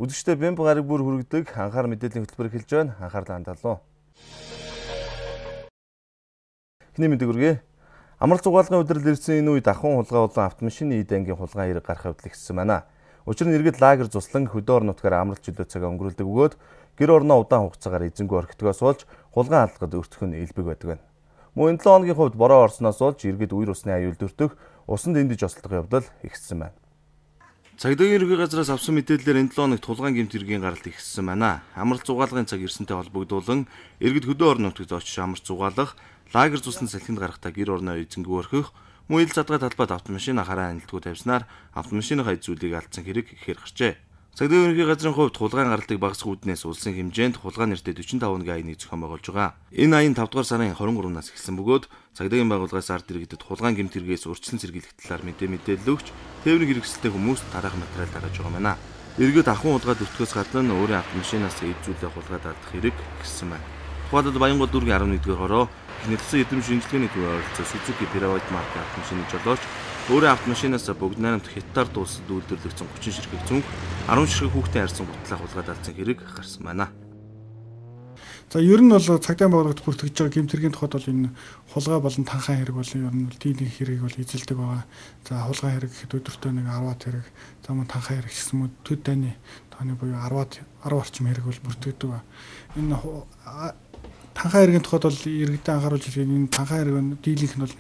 Үзэгчдээ бямба гараг бүр хүргэдэг анхаар мэдээллийн хөтөлбөр эхэлж байна. Анхаарлаа хандуулъя. Эхний мэдээг хүргэе. Амралт зугаалгын удирдал ирсэн энэ үед ахуйн хулгай болон автомашины эд ангийн хулгай хэрэг гарах явдал ихссэн байна. Учир нь иргэд лагер цуслан хөдөө орон нутгаар амралт чөлөө цагаа өнгөрүүлдэг бөгөөд гэр орноо удаан хугацаагаар эзэнгүй орхитгоос болж хулгайн алдлахад өртөх нь элбэг байдаг байна. Мөн энэ 7 хоногийн хувьд бороо орсноос болж иргэд үер усны аюулд өртөх, усанд эндэж ослох явдал ихссэн байна. Цагдаагийн ерөнхий газраас авсан мэдээлэлээр энэ 7 хоногт хулгайн гэмт хэргийн гаралт ихссэн байна. Амралт зугаалгын цаг ирсэнтэй холбогдуулан иргэд хөдөө орон нутагт очиж амралт зугаалах, лагер цуслан салхинд гарахдаа гэр орноо эзэнгүй орхих, мөн ил задгай талбайд автомашин хараа анилтгүй тавьснаар автомашиныхаа эд зүйлийг алдсан хэрэг ихээр гарчээ. Цагдаагийн ерөнхий газрын хувьд хулгайн гаралтыг багасгах үүднээс улсын хэмжээнд хулгай нэртэй 45 аяны зохион байгуулж байгаа. Энэ аян 5 дугаар сарын 23-наас эхэлсэн бөгөөд цагдаагийн байгууллагаас ард иргэдэд хулгайн гэмт хэрэгээс урьдчилан сэргийлэх талаар мэдээлэл өгч тээврийн хэрэгсэлтэй хүмүүс дараах материал гаргаж байгаа байна. Иргэд ахуйн хулгайд өртөхөөс гадна өөрийн автомашинаас эд зүйлээ хулгайд алдах хэрэг ихссэн байна. Тухайлбал Баянгол дүүргийн 11-р хороо эхнэлсэн эдэм шинжилгээний төвийн ойролцоо Suzuki Piravite маркийн автомашины жолооч өөрийн автомашинаас бүгд найрамд хятад улсад үйлдвэрлэгдсэн 30 ширхэг цүнх 10 ширхэг хүүхдийн харьцан гутлаа хулгайд алдсан хэрэг гарсан байна. За ер нь бол цагдаагийн байгууллагад бүртгэж байгаа гэмт хэргийн тухайд бол энэ хулгай болон танхаа хэрэг бол ер нь дийлэнх хэргийг бол эзэлдэг байгаа. За хулгай хэрэг гэхэд өдөртөө нэг 10-аад хэрэг, за мөн танхаа хэрэг гэсэн мэт төд дайны тооны буюу 10 орчим хэрэг бол бүртгэдэг ба. Энэ танхаа хэргийн тухайд бол иргэдэд анхааруулж хэлэх энэ танхаа хэрэг нь дийлэнх нь бол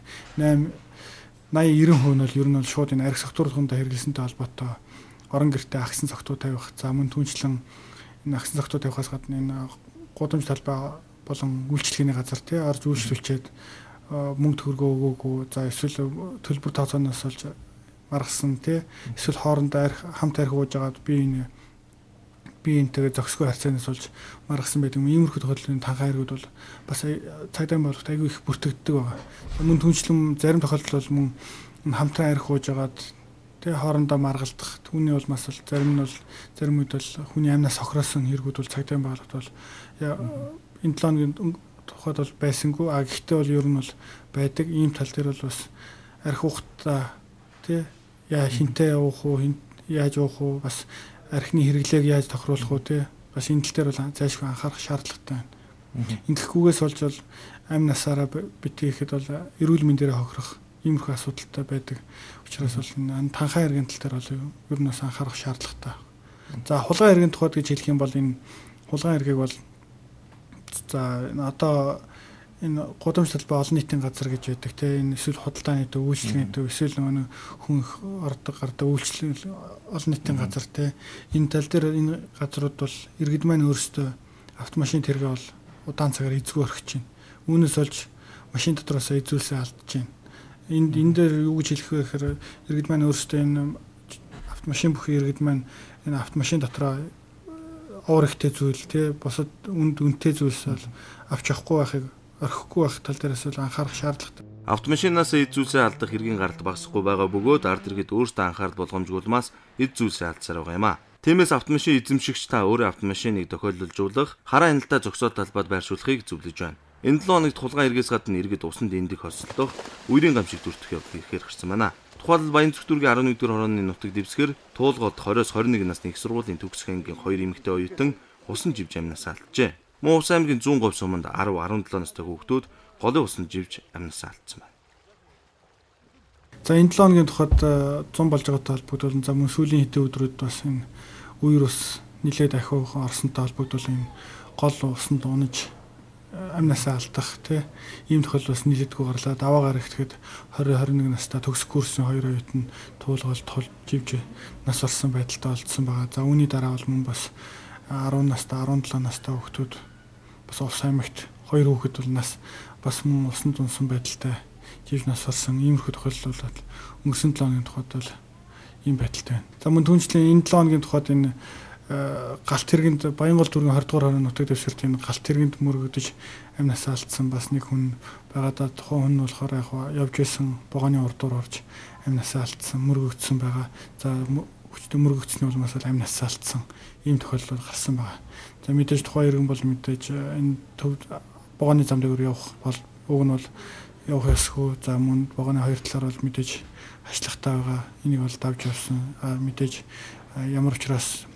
80-90% нь бол ер нь бол шууд энэ арх согтууруулганд хэрэглэсэнтэй холбоотой орон гэртээ агсан согтуу тавих, за мөн түнчлэн энэ агсан согтуу тавихаас гадна энэ гудамж талбай болон үйлчлэгээний газар тий орж үйлчлүүлчихэд мөнгө төгрөгөө өгөөгүй, за эсвэл төлбөр тооцооноос олж маргасан тий эсвэл хоорондоо хамт арх ууж агаад би энтэйгээ зохисгүй харьцаанаас олж маргасан байдаг. Иймэрхүү тохиолдлын танхаа хэрэгүүд бол бас цагдаагийн байгууллагт аягүй их бүртгэгддэг байгаа. Мөн түнчлэн зарим тохиолдолд бол мөн хамтран арх ууж агаад тий хоорондоо маргалдах, түүний бол бас зарим үед бол хүний амнаас сохироосон хэрэгүүд бол цагдаагийн байгууллагт бол энэ 7 хоногийн тухайд бол байсангүй. Гэхдээ бол ер нь бол байдаг. Ийм тал дээр бол бас арх уухтаа тий хинтээ уух уу, яаж уух уу, бас архины хэрэглээг яаж тохируулах уу тий бас энэ тал дээр бол зайлшгүй анхаарах шаардлагатай байна. Ингэхгүйгээс болж бол амь насаараа битгий гэхэд бол эрүүл мэндээрээ хохирох иймэрхүү асуудалтай байдаг. Учираас бол энэ танхаа хэргийн тал дээр бол ер нь бас анхаарах шаардлагатай. За хулгай хэргийн тухайд гэж хэлэх юм бол энэ хулгай хэргийг бол за одоо энэ гудамж талбай олон нийтийн газар гэж байдаг тийм энэ эсвэл худалдааны төв, үйлчлэгийн төв, эсвэл нэг хүн ордог гардаг үйлчлэл олон нийтийн газар тийм энэ тал дээр энэ газрууд бол иргэд маань өөрсдөө автомашин тэргээ бол удаан цагаар эзгүй орхиж байна. Үүнээс олж машин дотроос эзүүлсээ алдаж байна. Энэ дээр юу гэж хэлэх вэ гэхээр иргэд маань өөрсдөө энэ автомашин бүхий иргэд маань энэ автомашин дотроо уур ихтэй зүйл тий босод үнэтэй зүйлс бол авч явахгүй байхыг орхихгүй байх тал дээрээс бол анхаарах шаардлагатай. Автомашинаас эд зүйлсээ алдах хэргийн гаралт багасахгүй байгаа бөгөөд ард иргэд өөрсдөө анхаарал болгоомжгүй улмаас эд зүйлсээ алдсаар байгаа юм а. Тиймээс автомашин эзэмшигч та өөрийн автомашиныг тохиолдуулж хараа хяналтаа зогсоо талбайд байршуулахыг зөвлөж байна. Энэ 7 хоногт хулгай хэрэгээс гадна иргэд усанд эндэх хослох, үерийн гамшиг дүртэх явдал ихээр гарсан байна. Тухайлбал Баянзүрх дүүргийн 11-р хорооны нутаг дэвсгэр туулгод 20-21 насны их сургуулийн төгсөх ангийн 2 эмэгтэй оюутан усан живж амнаас алджээ. Мөн Увс аймгийн 100 говь суманд 10-17 настай хүүхдүүд голын усан живж амнаас алдсан байна. За энэ 7 хоногийн тухайд 100 болж байгаатай холбогдуулан за мөн сүүлийн хэдэн өдрүүд бас энэ үер ус нилээд ахиухан орсонтой холбогдуулан энэ гол усанд унаж амнаас алдах тий ийм тохиолдол бас нийлээдгүй гарлаа. Даваа гарагт 20-21 настай төгсөх курсын 2 оюутан туулгалд тулж живж нас орсон байдалтай олдсон байгаа. За үүний дараа бол мөн бас 10 настай 17 настай хүүхдүүд бас Увс аймагт 2 хүүхэд бол нас бас мөн усанд унсан байдалтай живж нас орсон иймэрхүү тохиолдол бол өнгөрсөн 7 хоногийн тухайд бол ийм байдалтай байна. За мөн түнчлэн энэ 7 хоногийн тухайд энэ галт хэргэнд Баянгол дүүргийн 20 дугаар хорооны нутаг дэвсгэрт энэ галт хэргэнд мөрөгдөж амнаас алдсан бас нэг хүн байгаадаа тухайн хүн нь болохоор явж исэн богооны урдуур орж амнаас алдсан мөрөгдсөн байгаа. За хүчтэй мөрөгдсөний улмаас амнаас алдсан ийм тохиолдол гарсан байгаа. За мэдээж тухайн иргэн бол мэдээж энэ төв богооны зам дээр явах бол уг нь бол явах ёсгүй. За мөн богооны хоёр талаар бол мэдээж хашлахтай байгаа. Энийг бол давж явсан. Мэдээж ямар учраас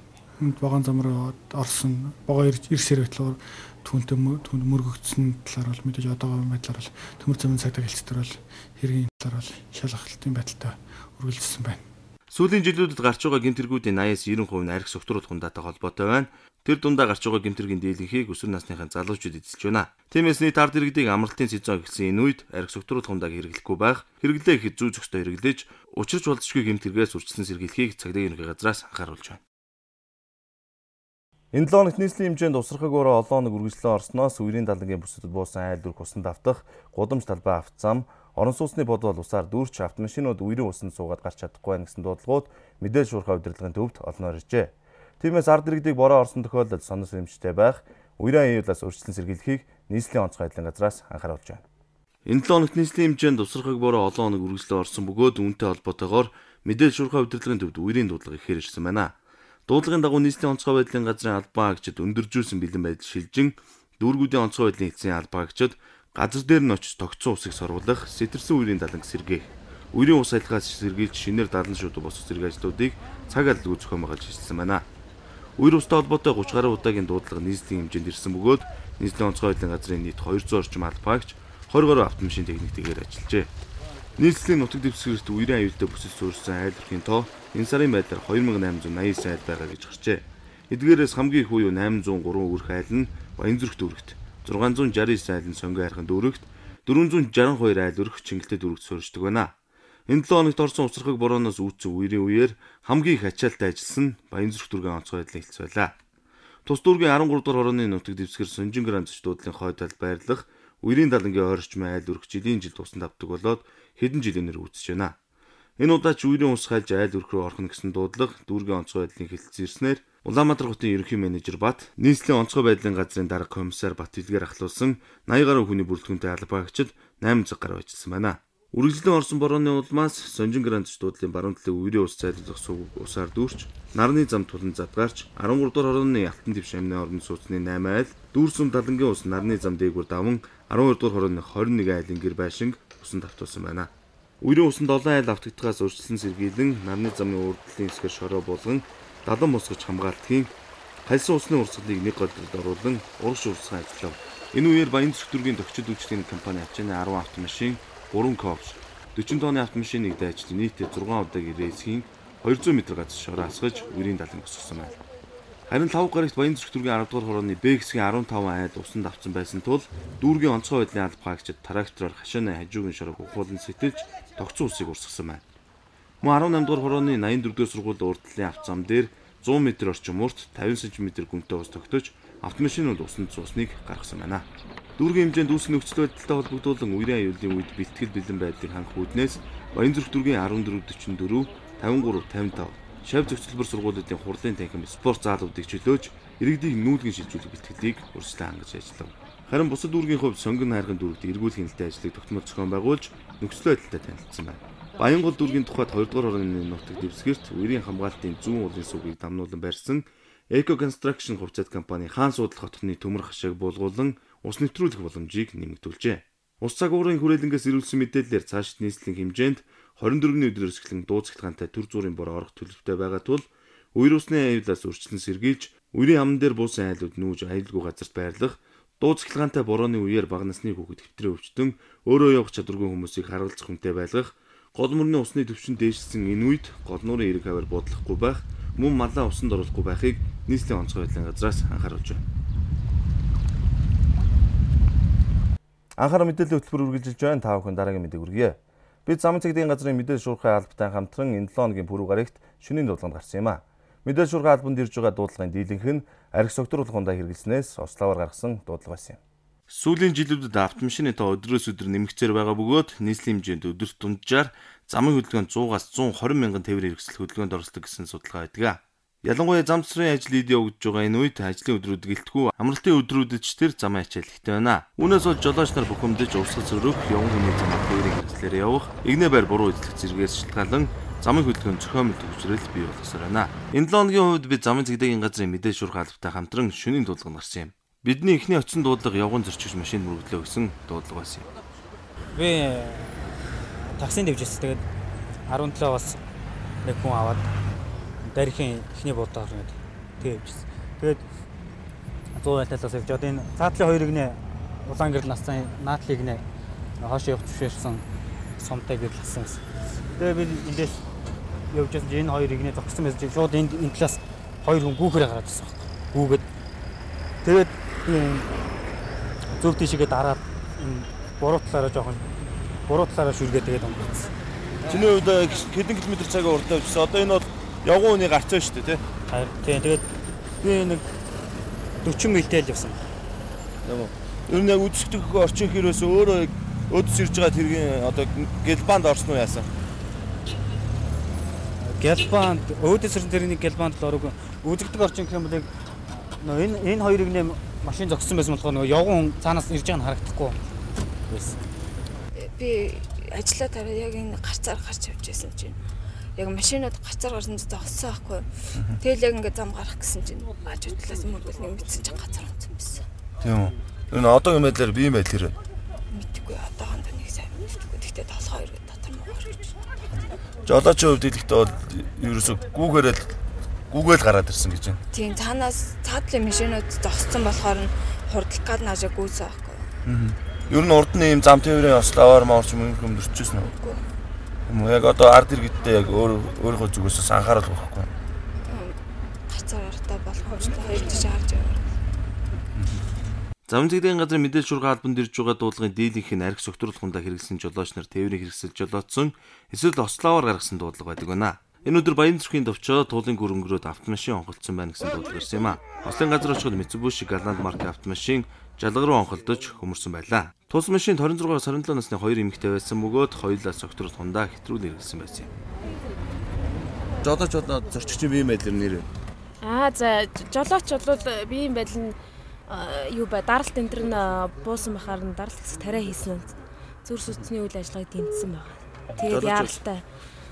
Энд вагон зам руу орсон. Богоо ирсээр байтлаар түүнтэй мөргөгдсөн талаар бол мэдээж одоогийн байдлаар бол төмөр замын цагдаа хэлцээр бол хэргийн талаар бол шалгалтын байдалтай үргэлжилсэн байна. Сүүлийн жилүүдэд гарч байгаа гэмтэргүүдийн 80-90% нь арх согтруулах хундаатай холбоотой байна. Тэр дундаа гарч байгаа гэмтэргийн дийлэнхийг өсвөр насныхаа залуучууд эзэлж байна. Тиймээс нийт ард иргэдийг амралтын сезон эхэлсэн энэ үед арх согтруулах хундааг хэрэглэхгүй байх, хэрэглээ ихэд зүү зөкстөө хэрэглэж, учирч болзошгүй гэмтэргээс үржилсэн сэргийлэхийг цагдаагийн ерөнхий газраас анхааруулж байна. Энэ 7 хоногт нийслэлийн хэмжээнд усрахагаараа олон хоног үргэлжлэн орсноос үерийн далангийн бүсэд буусан айл дүрх усан давтах, гудамж талбай авт зам, орон сууцны бодвол усаар дүүрч автомашинууд үерийн усанд суугаад гарч чадахгүй байна гэсэн дуудлагууд мэдээлэл шуурхай удирдлагын төвд олноор иржээ. Тиймээс ард иргэдийг бороо орсон тохиолдолд сонор сэрэмжтэй байх, үерийн аюулаас өрчлөн сэргийлэхийг нийслэлийн онцгой байдлын газраас анхааруулж байна. Энэ 7 хоногт нийслэлийн хэмжээнд усрахаг бороо олон хоног үргэлжлэн орсон бөгөөд үүнтэй холбоотойгоор мэдээлэл шуурхай удирдлагын төвд үерийн дуудлага ихээр ирсэн байна. Дуудлагын дагуу нийслэлийн онцгой байдлын газрын албан хаагчид өндөржүүлсэн бэлэн байдал шилжин, дүүргүүдийн онцгой байдлын эцсийн албан хаагчид газар дээр нь очиж тогтсон усыг соргуулах, сэтэрсэн үерийн даланг сэргээх, үерийн ус салхиас сэргийлж шинээр далан шуудуу босох зэрэг ажлуудыг цаг алгүй зохион байгуулж хэлсэн байна. Үер устай холбоотой 30 гаруй удаагийн дуудлага нийслэлийн хэмжээнд ирсэн бөгөөд нийслэлийн онцгой байдлын газрын нийт 200 орчим албан хаагч 20 гаруй автомашин техниктэйгээр ажиллажээ. Нийслэлийн нутаг дэвсгэрт үерийн аюултай бүсэд суурьсан айл өрхийн тоо энэ сарын байдлаар 2889 айл байгаа гэж гарчээ. Эдгээрээс хамгийн их буюу 803 өрх айл нь Баянзүрх дүүрэгт, 669 айл нь Сонгой хайрхан дүүрэгт, 462 айл өрх Чингэлтэй дүүрэгт суурьждаг байна. Энэ 7 хоногт орсон усрахаг борооноос үүдсэн үерийн үеэр хамгийн их ачаалттай ажилласан Баянзүрх дүүргийн онцгой байдлын хэлц байлаа. Тус дүүргийн 13 дугаар хорооны нутаг дэвсгэр Сонжин гранд зоч дуудлын хойдолд байрлах үерийн далангийн ойрчмын айл өрх жилийн жил тусан давдаг болоод хэдэн жилийнээр үүсэж байна. Энэ удаач үерийн ус хайлж айл өрх рүү орхон гэсэн дуудлага дүүргийн онцгой байдлын хэлэлцэн ирснээр Улаанбаатар хотын ерөнхий менежер Бат, нийслэлийн онцгой байдлын газрын дарга комиссар Бат Илгээр ахлуулсан 80 гаруй хүний бүрэлдэхүүнтэй албан хаагчид 8 цаг гаруй ажилласан байна. Үргэлжлэн орсон борооны улмаас Сонжин гранд дуудлын баруун талын үерийн ус зайлуулах сувг усаар дүүрч, нарны зам тулан задгаарч, 13 дугаар хорооны алтан дэвш амны орон сууцны 8 айл, дүүрсүм далангийн ус нарны зам дээгүүр даван 12 дугаар хорооны 21 айлын гэр байшинг усан давтуулсан байна. Үерийн усанд олон айл автагдахаас өрчлөн сэргийлэн, нарны замын урдлын хэсгээр шороо болгон, далан босгож хамгаалтын хальсан усны урсгалыг нэг голдролд оруулан урагш урсган ажиллав. Энэ үеэр Баянзүрх дүүргийн төгчид үйлчлэгийн компани ачааны 10 автомашин, 3 ковш, 40 тонны автомашин нэгдэ ажил нийтдээ 6 удаагийн рейсийн 200 м газар шороо асгаж үерийн даланг босгосон байна. Харин 5 гарагт Баянзүрх дүүргийн 10 дугаар хорооны Б хэсгийн 15 айл усанд авсан байсан тул дүүргийн онцгой байдлын албан хаагчид трактороор хашааны хажуугийн шороог ухуулан сэтэлж тогтсон усыг урсгасан байна. Мөн 18 дугаар хорооны 84-р сургуулийн урд талын авт зам дээр 100 м орчим урт 50 см гүнтэй ус тогтож автомашинууд усанд цуусныг гаргасан байна. Дүүргийн хэмжээнд үүсгэн нөхцөл байдалтай холбогдуулан үерийн аюулын үед бэлтгэл бэлэн байдлыг хангах үүднээс Баянзүрх дүүргийн 1444, 53, 55 шавь зөвцөлбөр сургуулиудын хурлын танхим спорт заалуудыг чөлөөж иргэдийг нүүлгэн шилжүүлэх бэлтгэлийг үргэлжлэн хангаж ажиллав. Харин бусад дүүргийн хувьд Сонгон хайрхан дүүрэгт эргүүлэх хяналтын ажлыг тогтмол зохион байгуулж нөхцөл байдалтай танилцсан байна. Баянгол дүүргийн тухайд 2 дугаар хорооны нутаг дэвсгэрт үерийн хамгаалтын зүүн уулын сүгийг дамнуулан барьсан Eco Construction хувьцаат компани Хаан Суудлах хотны төмөр хашааг буулгуулан ус нэвтрүүлэх боломжийг нэмэгдүүлжээ. Ус цагуурын хүрээлэнгээс ирүүлсэн мэдээлэлээр цаашид нийслэлийн хэмжээнд 24-ний өдрөөс эхлэн дууцахтгантай төр зүрийн бор орох төлөвтэй байгаа тул үер усны аюулаас өрчлөн сэргийлж, үерийн аман дээр буусан айлууд нүүж аюулгүй газарт байрлах, дууцахтгантай борооны үеэр бага насны хүүхэд хэвтрээ өвчтөн өөрөө явах чадваргүй хүмүүсийг харгалзах хүнтэй байлгах, гол мөрний усны төвшин дээшсэн энэ үед гол нуурын эрэг хавар буудлахгүй байх, мөн малаа усанд оруулахгүй байхыг нийслэлийн онцгой байдлын газраас анхааруулж байна. Анхаарал мэдээллийн хөтөлбөр үргэлжилж байна. Та бүхэн дараагийн мэдээг хүргье. Бид замын цагдаагийн газрын мэдээлэл шуурхай албатай хамтран энэ 7 хоногийн пүрэв гарагт шөнийн дуудлаганд гарсан юм а. Мэдээлэл шуурхай албанд ирж байгаа дуудлагын дийлэнх нь арх согтруулах хундаа хэрэглэснээс ословоор гаргасан дуудлага байсан юм. Сүүлийн жилүүдэд автомашины тоо өдрөөс өдөр нэмэгцээр байгаа бөгөөд нийслэлийн хэмжээнд өдөрт дунджаар замын хөдөлгөөнд 100-аас 120 мянган тээвэр хэрэгсэл хөдөлгөөнд оролцдог гэсэн судалгаа байдаг. Ялангуяа зам засрын ажил эд явагдаж байгаа энэ үед ажлын өдрүүд гэлтгүй амралтын өдрүүдэд ч тэр замын ачаал ихтэй байна. Үүнээс бол жолооч нар бухимдаж урсгал зөрөх, явган хүний замаар тээврийн хэрэгслээр явах, игнэ байр буруу эзлэх зэргээс шалтгаалan замын хөдөлгөөнд зохиомжтой төвчрэл бий болсоор байна. Энэ 7 хоногийн хувьд бид замын цагдаагийн газрын мэдээлэл шуурхай албатай хамтран шөнийн дуудлаганд гарсан юм. Бидний эхний очсон дуудлага явган зорчигч машин мөрөглөө гэсэн дуудлага байсан юм. Би таксинд явжсэн. Тэгээд 17-аас нэг хүн аваад дарихын эхний буудаа орно. Тэгээ явжсэн. Тэгээд 100 байлталаас явж одоо энэ цаатлын хоёрыг нэ Улаангэрл насцсан наатлыг нэ хоошоо явж бишэрсэн сумтай гэрэл хасан гэсэн. Тэгээ би эндээс явж байсан энэ хоёрыг нэ зогссон байсан чинь шууд энэ талаас хоёр хүн гүүхрээ гараад ирсэн байна. Гүүгээд тэгээд зөв тийшээгээ дараад энэ буруу талаараа жоохон буруу талаараа шүргээ тэгээд өнгөрсөн. Чиний хувьд хэдэн километр цагаар урдаа явжсэн. Одоо энэ бол явган үний гарцаа шүү дээ, тий? Харин тэгээд би нэг 40 милтэй л явсан. Юм уу. Ер нь яг үдшигдэх орчин хэрээс өөрөө өдөс ирж байгаа тэргийн одоо гэлбанд орсон уу яасан? Гэлбанд өөдөөс ирсэн тэрний гэлбанд л орог үзэгдэх орчин гэх юм бол энэ хоёрыг нэ машин зогссон байсан болохоор нөгөө явган цаанаас ирж байгаа нь харагдахгүй байсан. Би ажиллаа тараа яг энэ гарцаар гарч явж байсан чинь яг машинууд гарцаар гарсан зогссон байхгүй. Тэгэл яг ингээд зам гарах гэсэн чинь аж хөдлөөс мөргөл нэг мэдсэн чинь газар унтсан байсан. Тийм үү. Энэ одоогийн байдлаар би юм байл хэрэг. Мэдгүй одоохондоо нэг сайн мэдгүй. Гэхдээ толгой хоёр дотор муугар гэж. Жолоочийн хувьд хэлэхдээ бол ерөөсөө гүүгээл гараад ирсэн гэж байна. Тийм цаанаас цаатлын машинууд зогссон болохоор нь хурдлах гад наажаа гүйсэн байхгүй. Ер нь урд нь ийм зам тээврийн ослоор маорч мөнгөмдөрчихсэн үү? Юм яг одоо ард иргэдтэй яг өөрийнхөө зүгээс анхаарал өгөхгүй. Гацаар артаа болгоомжтой хоёр тийш харж яваа. Зам зэгдийн газрын мэдээлэл шуурга албанд ирж байгаа дуудлагын дийлэнх нь арх согтруулахундаа хэрэглэсэн жолооч нар тээврийг хэрэгсэлж жолоодсон эсвэл ослоовоор гаргасан дуудлага байдаг байна. Энэ өдөр Баян зүрхийн төвчөө туулын гүрэнгөрөөд автомашин онголцсон байна гэсэн дуудлага ирсэн юм а. Ослын газар очиход Mitsubishi Galant маркийн автомашин жалга руу онголдож хөмөрсөн байлаа. Тус машинд 26-аас 27 насны хоёр эмэгтэй байсан бөгөөд хоёулаа согтруулахундаа хэтрүүл хэрэглэсэн байсан юм. Жолооч зорчигчийн биеийн байдлаар нэр. За жолооч бол биеийн байдал нь юу бай даралт энэ төр нь буусан бахаар нь даралт хэсэг тариа хийсэн. Зүр сүтсний үйл ажиллагааг дэмжсэн байна. Тэгээд яаралтай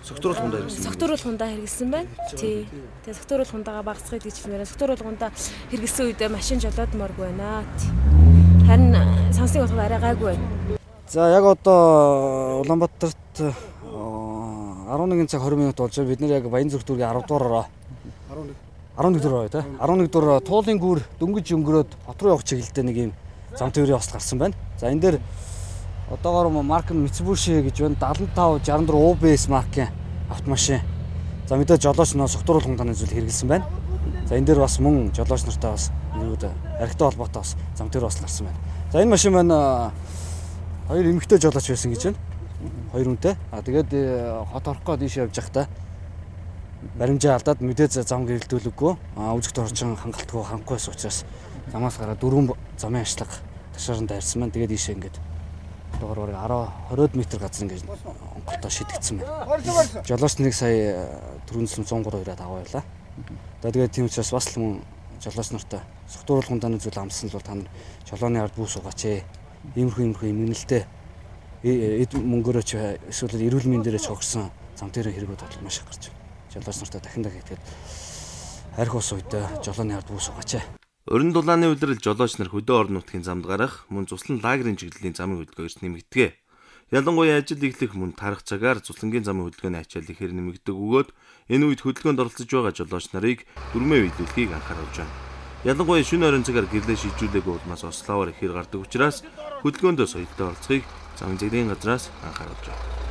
согтруулахундаа хэрэглэсэн. Согтруулахундаа хэрэглэсэн байна. Тий. Тэгээд согтруулахундаага багасгахыг гэж хэлмээрээ согтруулахундаа хэрэглэсэн үедээ машин жолоодмооргүй байна. Харин сансныг болох арай гайгүй байна. За яг одоо Улаанбаатарт 11 цаг 20 минут болж байна. Бид нэр яг Баян зүрх дүүргийн 10 дугаараа 11 дугаар тий. 11 дугаар туулын гүр дөнгөж өнгөрөөд хот руу явах чиглэлдээ нэг юм зам тээврийн осол гарсан байна. За энэ дээр одоогоор марк нь Mitsubishi гэж байна. 7564 UBS маркийн автомашин. За мэдээ жолооч нөө согтруулахундаа зүйл хэрэглэсэн байна. За энэ дээр бас мөн жолооч нартай бас нэрүүд архитай холбоотой бас зам тээврийн осол гарсан байна. За энэ машин маань хоёр эмэгтэй жолооч байсан гэж байна. Хоёр хүнтэй. Тэгээд хот орох гээд ийш явж байхдаа баримжаа алдаад мэдээ зам гэрэлтүүлэггүй. Үзэгт орчин хангалтгүй хангахгүй байсан учраас замаас гараад дөрвөн замын ашлаг ташаарын дайрсан байна. Тэгээд ийшээ ингээд доогоор 10-20 м газар ингээд онголтоо шидэгдсэн байна. Жолооч нэг сая 403 ирээд аваалаа. Тэгээд тийм учраас бас л мөн жолооч нартай согтруулахундаа зүйл амссан л бол та нар жолооны ард бүү суугаач ээ. Иймэрхүү эмгэнэлтэй эд мөнгөөрөө ч эсвэл эрүүл мэндийн дээрээ цогсон зам дээр хэрэгүүд бол маш их гарч байна. Жолооч нартай дахин тэгээд арх ус үедээ жолооны ард бүү суугаач ээ. Өрн дулааны үйлрэл жолооч нар хөдөө орон нутгийн замд гарах, мөн цуслан лагерийн чиглэлийн замын хөдөлгөөр нэмэгдэгэ. Ялангуяа ажил эхлэх мөн тарах цагаар цуслангийн замын хөдөлгөөний ачаал ихээр нэмэгдэг өгөөд энэ үед хөдөлгөөнд оролцож байгаа жолооч нарыг дүрмээ биелүүлэхийг анхааруулж байна. Ялангуяа шөнө оройн цагаар гэрлээ шийдвэрлээгүй улмаас ослоовоор ихээр гардаг учраас хөдөлгөөндөө соёлтой оролцохыг замын зэгдийн газраас анхааруулж байна.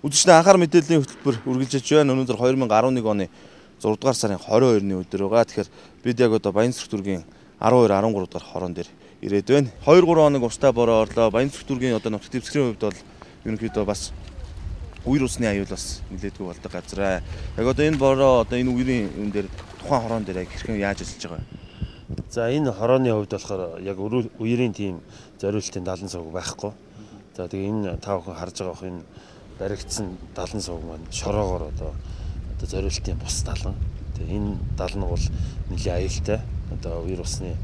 Үдшний анхаар мэдээллийн хөтөлбөр үргэлжлэж байна. Өнөөдөр 2011 оны 6 дугаар сарын 22-ны өдөр байгаа. Тэгэхээр бид яг одоо Баян зүрх дүүргийн 12-13 дугаар хорон дээр ирээд байна. 2-3 хоног устдаа бороо орлоо. Баян зүрх дүүргийн одоо нутаг дэвсгэрийн хувьд бол ерөнхийдөө бас үер усны аюул бас нэлээдгүй болдог газар. Яг одоо энэ бороо одоо энэ үерийн юм дээр тухайн хорон дээр яг хэрхэн яаж ажиллаж байгаа вэ? За энэ хорооны хувьд болохоор яг үерийн тийм зориултын 70 сувг байхгүй. За тэгээ энэ тав хүн харж байгаа энэ баригдсан 70 сувг маань шороогоор одоо зориултын бус 70. Тэгээ энэ 70 нь бол нэлийн аюултай. Одоо үер усны